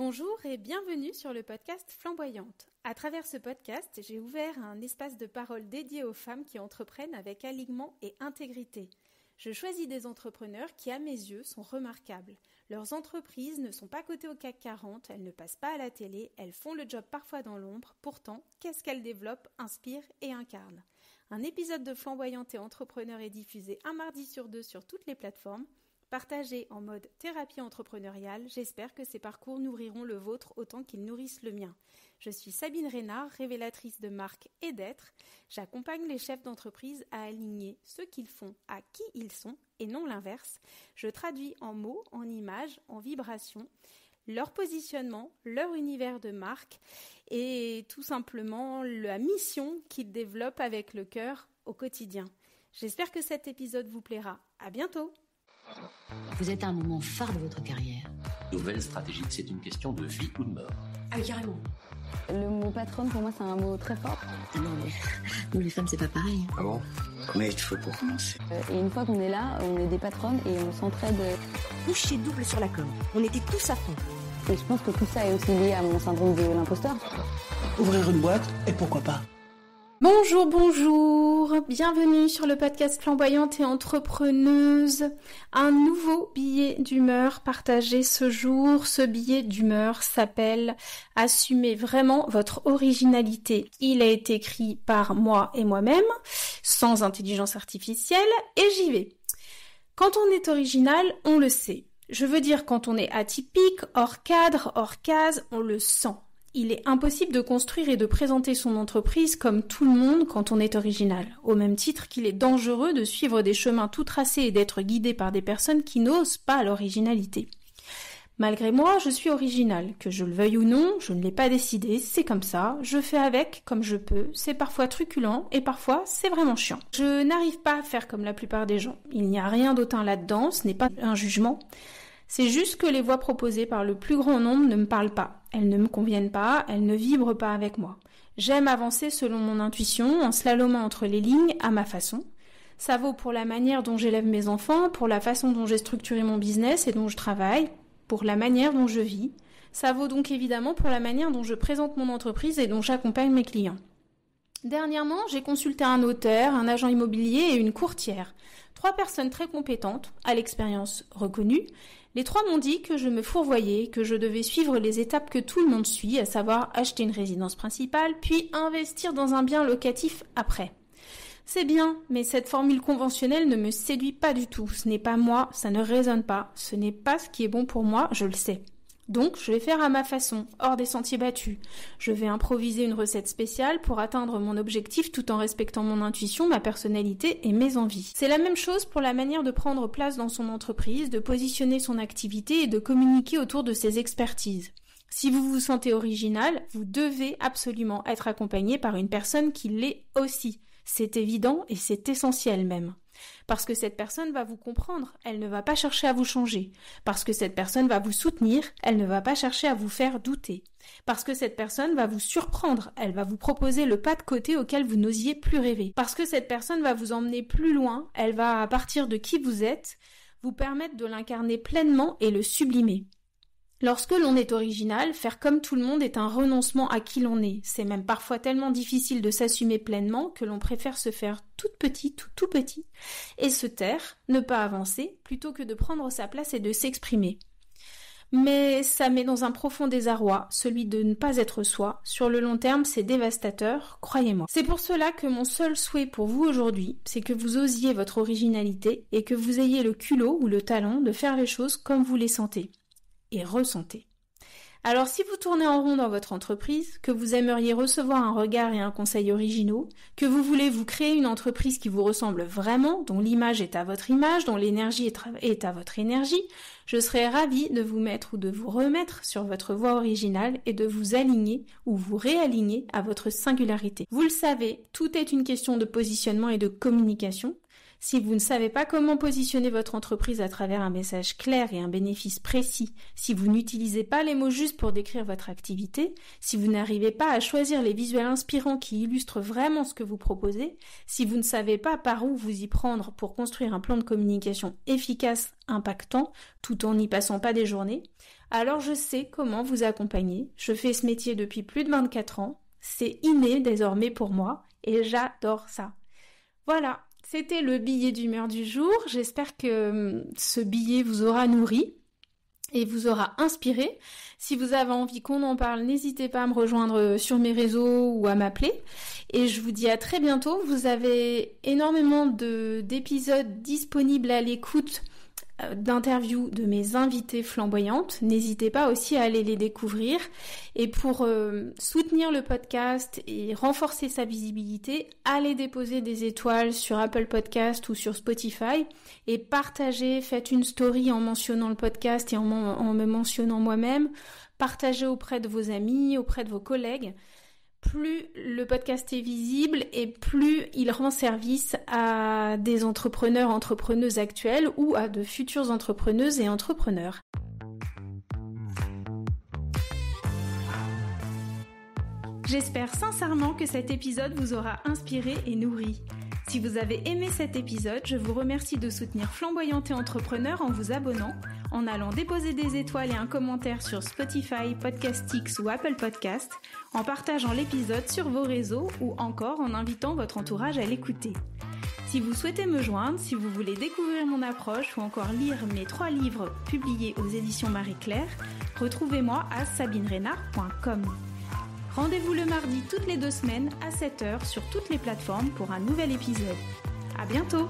Bonjour et bienvenue sur le podcast Flamboyante. À travers ce podcast, j'ai ouvert un espace de parole dédié aux femmes qui entreprennent avec alignement et intégrité. Je choisis des entrepreneurs qui, à mes yeux, sont remarquables. Leurs entreprises ne sont pas cotées au CAC 40, elles ne passent pas à la télé, elles font le job parfois dans l'ombre. Pourtant, qu'est-ce qu'elles développent, inspirent et incarnent ? Un épisode de Flamboyante et Entrepreneur est diffusé un mardi sur 2 sur toutes les plateformes. Partagé en mode thérapie entrepreneuriale, j'espère que ces parcours nourriront le vôtre autant qu'ils nourrissent le mien. Je suis Sabine Reynard, révélatrice de marque et d'être. J'accompagne les chefs d'entreprise à aligner ce qu'ils font à qui ils sont et non l'inverse. Je traduis en mots, en images, en vibrations, leur positionnement, leur univers de marque et tout simplement la mission qu'ils développent avec le cœur au quotidien. J'espère que cet épisode vous plaira. À bientôt! Vous êtes à un moment phare de votre carrière. Nouvelle stratégie, c'est une question de vie ou de mort. Ah oui, carrément. Le mot patronne, pour moi, c'est un mot très fort. Non, mais nous, les femmes, c'est pas pareil. Ah bon? Combien il te faut pour commencer? Et une fois qu'on est là, on est des patronnes et on s'entraide. Nous, chez Double sur la com, on était tous à fond. Et je pense que tout ça est aussi lié à mon syndrome de l'imposteur. Ouvrir une boîte, et pourquoi pas? Bonjour, bienvenue sur le podcast Flamboyante et Entrepreneuse. Un nouveau billet d'humeur partagé ce jour. Ce billet d'humeur s'appelle « Assumez vraiment votre originalité ». Il a été écrit par moi et moi-même, sans intelligence artificielle, et j'y vais. Quand on est original, on le sait. Je veux dire, quand on est atypique, hors cadre, hors case, on le sent. Il est impossible de construire et de présenter son entreprise comme tout le monde quand on est original, au même titre qu'il est dangereux de suivre des chemins tout tracés et d'être guidé par des personnes qui n'osent pas l'originalité. Malgré moi, je suis originale, que je le veuille ou non, je ne l'ai pas décidé, c'est comme ça, je fais avec comme je peux, c'est parfois truculent et parfois c'est vraiment chiant. Je n'arrive pas à faire comme la plupart des gens, il n'y a rien d'autant là-dedans, ce n'est pas un jugement. C'est juste que les voix proposées par le plus grand nombre ne me parlent pas. Elles ne me conviennent pas, elles ne vibrent pas avec moi. J'aime avancer selon mon intuition, en slalomant entre les lignes, à ma façon. Ça vaut pour la manière dont j'élève mes enfants, pour la façon dont j'ai structuré mon business et dont je travaille, pour la manière dont je vis. Ça vaut donc évidemment pour la manière dont je présente mon entreprise et dont j'accompagne mes clients. Dernièrement, j'ai consulté un notaire, un agent immobilier et une courtière. 3 personnes très compétentes, à l'expérience reconnue. Les 3 m'ont dit que je me fourvoyais, que je devais suivre les étapes que tout le monde suit, à savoir acheter une résidence principale, puis investir dans un bien locatif après. C'est bien, mais cette formule conventionnelle ne me séduit pas du tout. Ce n'est pas moi, ça ne résonne pas. Ce n'est pas ce qui est bon pour moi, je le sais. Donc, je vais faire à ma façon, hors des sentiers battus. Je vais improviser une recette spéciale pour atteindre mon objectif tout en respectant mon intuition, ma personnalité et mes envies. C'est la même chose pour la manière de prendre place dans son entreprise, de positionner son activité et de communiquer autour de ses expertises. Si vous vous sentez original, vous devez absolument être accompagné par une personne qui l'est aussi. C'est évident et c'est essentiel même. Parce que cette personne va vous comprendre, elle ne va pas chercher à vous changer. Parce que cette personne va vous soutenir, elle ne va pas chercher à vous faire douter. Parce que cette personne va vous surprendre, elle va vous proposer le pas de côté auquel vous n'osiez plus rêver. Parce que cette personne va vous emmener plus loin, elle va, à partir de qui vous êtes, vous permettre de l'incarner pleinement et le sublimer. Lorsque l'on est original, faire comme tout le monde est un renoncement à qui l'on est. C'est même parfois tellement difficile de s'assumer pleinement que l'on préfère se faire toute petite ou tout petit et se taire, ne pas avancer, plutôt que de prendre sa place et de s'exprimer. Mais ça met dans un profond désarroi, celui de ne pas être soi. Sur le long terme, c'est dévastateur, croyez-moi. C'est pour cela que mon seul souhait pour vous aujourd'hui, c'est que vous osiez votre originalité et que vous ayez le culot ou le talent de faire les choses comme vous les sentez. Et ressentez. Alors si vous tournez en rond dans votre entreprise, que vous aimeriez recevoir un regard et un conseil originaux, que vous voulez vous créer une entreprise qui vous ressemble vraiment, dont l'image est à votre image, dont l'énergie est à votre énergie, je serais ravie de vous mettre ou de vous remettre sur votre voie originale et de vous aligner ou vous réaligner à votre singularité. Vous le savez, tout est une question de positionnement et de communication. Si vous ne savez pas comment positionner votre entreprise à travers un message clair et un bénéfice précis, si vous n'utilisez pas les mots justes pour décrire votre activité, si vous n'arrivez pas à choisir les visuels inspirants qui illustrent vraiment ce que vous proposez, si vous ne savez pas par où vous y prendre pour construire un plan de communication efficace, impactant, tout en n'y passant pas des journées, alors je sais comment vous accompagner. Je fais ce métier depuis plus de 24 ans, c'est inné désormais pour moi et j'adore ça. Voilà. C'était le billet d'humeur du jour. J'espère que ce billet vous aura nourri et vous aura inspiré. Si vous avez envie qu'on en parle, n'hésitez pas à me rejoindre sur mes réseaux ou à m'appeler. Et je vous dis à très bientôt. Vous avez énormément d'épisodes disponibles à l'écoute d'interviews de mes invitées flamboyantes. N'hésitez pas aussi à aller les découvrir. Et pour soutenir le podcast et renforcer sa visibilité, allez déposer des étoiles sur Apple Podcast ou sur Spotify et partagez, faites une story en mentionnant le podcast et en me mentionnant moi-même. Partagez auprès de vos amis, auprès de vos collègues. Plus le podcast est visible et plus il rend service à des entrepreneuses actuelles ou à de futures entrepreneuses et entrepreneurs. J'espère sincèrement que cet épisode vous aura inspiré et nourri. Si vous avez aimé cet épisode, je vous remercie de soutenir Flamboyante et Entrepreneur en vous abonnant, en allant déposer des étoiles et un commentaire sur Spotify, Podcastix ou Apple Podcast, en partageant l'épisode sur vos réseaux ou encore en invitant votre entourage à l'écouter. Si vous souhaitez me joindre, si vous voulez découvrir mon approche ou encore lire mes 3 livres publiés aux éditions Marie-Claire, retrouvez-moi à sabinerenard.com. Rendez-vous le mardi toutes les 2 semaines à 7h sur toutes les plateformes pour un nouvel épisode. À bientôt!